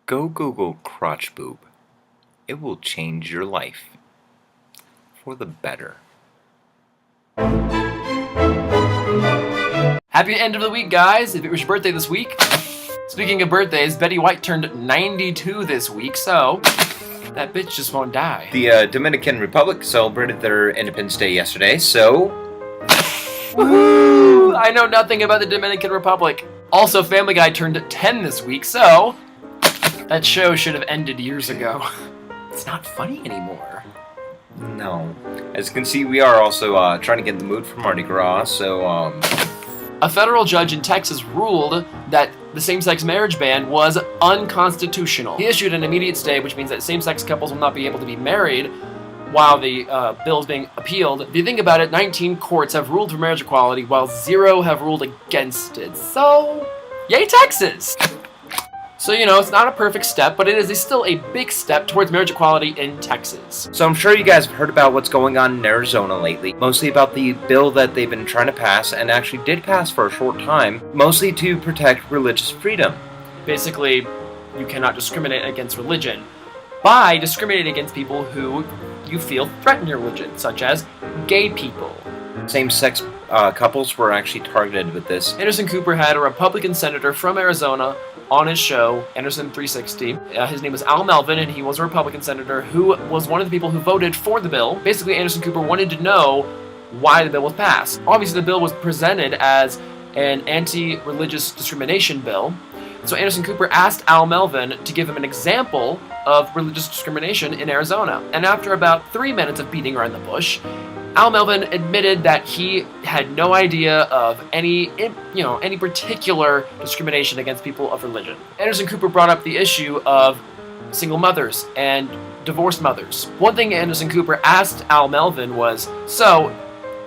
Go Google crotch boob. It will change your life. For the better. Happy end of the week, guys! If it was your birthday this week. Speaking of birthdays, Betty White turned 92 this week, so that bitch just won't die. The Dominican Republic celebrated their Independence Day yesterday, so... Woohoo! I know nothing about the Dominican Republic. Also, Family Guy turned 10 this week, so that show should have ended years ago. It's not funny anymore. No. As you can see, we are also trying to get in the mood for Mardi Gras, so, A federal judge in Texas ruled that the same-sex marriage ban was unconstitutional. He issued an immediate stay, which means that same-sex couples will not be able to be married while the bill is being appealed. If you think about it, 19 courts have ruled for marriage equality, while 0 have ruled against it. So, yay Texas! So, it's not a perfect step, but it is still a big step towards marriage equality in Texas. So I'm sure you guys have heard about what's going on in Arizona lately. Mostly about the bill that they've been trying to pass, and actually did pass for a short time, mostly to protect religious freedom. Basically, you cannot discriminate against religion by discriminating against people who you feel threaten your religion, such as gay people. Same-sex couples were actually targeted with this. Anderson Cooper had a Republican senator from Arizona on his show, Anderson 360. His name was Al Melvin, and he was a Republican senator who was one of the people who voted for the bill. Basically, Anderson Cooper wanted to know why the bill was passed. Obviously, the bill was presented as an anti-religious discrimination bill. So Anderson Cooper asked Al Melvin to give him an example of religious discrimination in Arizona. And after about 3 minutes of beating around the bush, Al Melvin admitted that he had no idea of any particular discrimination against people of religion. Anderson Cooper brought up the issue of single mothers and divorced mothers. One thing Anderson Cooper asked Al Melvin was, so,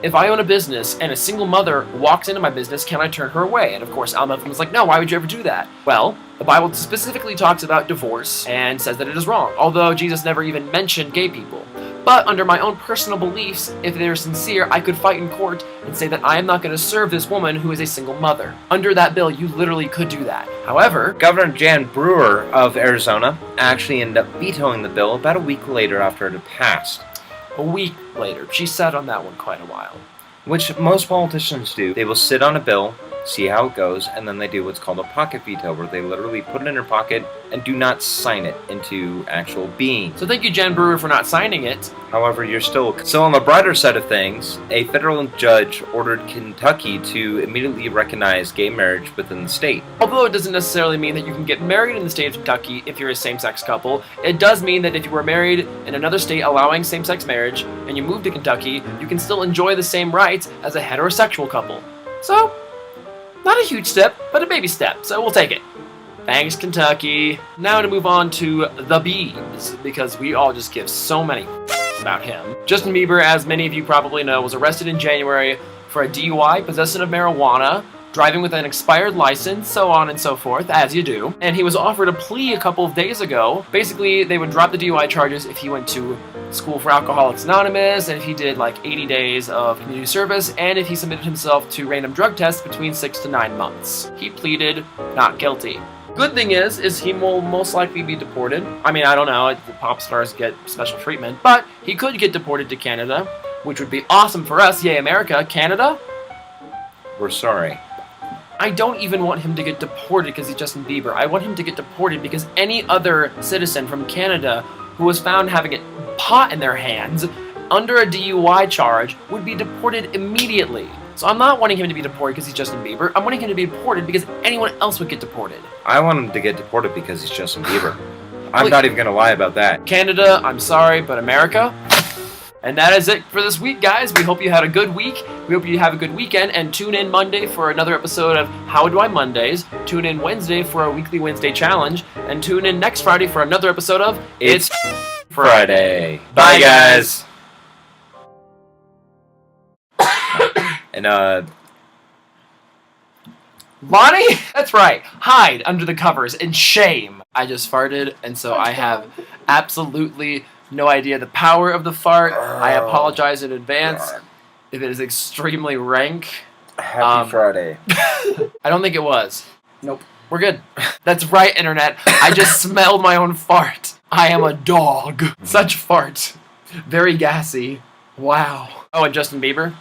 if I own a business and a single mother walks into my business, can I turn her away? And of course, Al Melvin was like, no, why would you ever do that? Well, the Bible specifically talks about divorce and says that it is wrong, although Jesus never even mentioned gay people. But under my own personal beliefs, if they are sincere, I could fight in court and say that I am not going to serve this woman who is a single mother. Under that bill, you literally could do that. However, Governor Jan Brewer of Arizona actually ended up vetoing the bill about a week later after it had passed. a week later, she sat on that one quite a while. Which most politicians do. They will sit on a bill, see how it goes, and then they do what's called a pocket veto, where they literally put it in their pocket and do not sign it into actual being. So thank you, Jan Brewer, for not signing it. However, you're still... So on the brighter side of things, a federal judge ordered Kentucky to immediately recognize gay marriage within the state. Although it doesn't necessarily mean that you can get married in the state of Kentucky if you're a same-sex couple, it does mean that if you were married in another state allowing same-sex marriage, and you move to Kentucky, you can still enjoy the same rights as a heterosexual couple. So, not a huge step, but a baby step, so we'll take it. Thanks, Kentucky. Now to move on to the Biebs, because we all just give so many about him. Justin Bieber, as many of you probably know, was arrested in January for a DUI, possession of marijuana, driving with an expired license, so on and so forth, as you do. And he was offered a plea a couple of days ago. Basically, they would drop the DUI charges if he went to school for Alcoholics Anonymous, and if he did like 80 days of community service, and if he submitted himself to random drug tests between 6 to 9 months. He pleaded not guilty. Good thing is he will most likely be deported. I mean, I don't know, pop stars get special treatment, but he could get deported to Canada, which would be awesome for us. Yay, America. Canada? We're sorry. I don't even want him to get deported because he's Justin Bieber. I want him to get deported because any other citizen from Canada who was found having a pot in their hands under a DUI charge would be deported immediately. So I'm not wanting him to be deported because he's Justin Bieber. I'm wanting him to be deported because anyone else would get deported. I want him to get deported because he's Justin Bieber. I'm not even going to lie about that. Canada, I'm sorry, but America. And that is it for this week, guys. We hope you had a good week. We hope you have a good weekend. And tune in Monday for another episode of How Do I Mondays. Tune in Wednesday for a weekly Wednesday challenge. And tune in next Friday for another episode of It's Friday. Bye, guys. And, Lonnie? That's right. Hide under the covers in shame. I just farted, and so I have absolutely no idea the power of the fart. I apologize in advance if it is extremely rank. Happy Friday. I don't think it was. Nope. We're good. That's right, internet. I just smelled my own fart. I am a dog. Such fart. Very gassy. Wow. Oh, and Justin Bieber?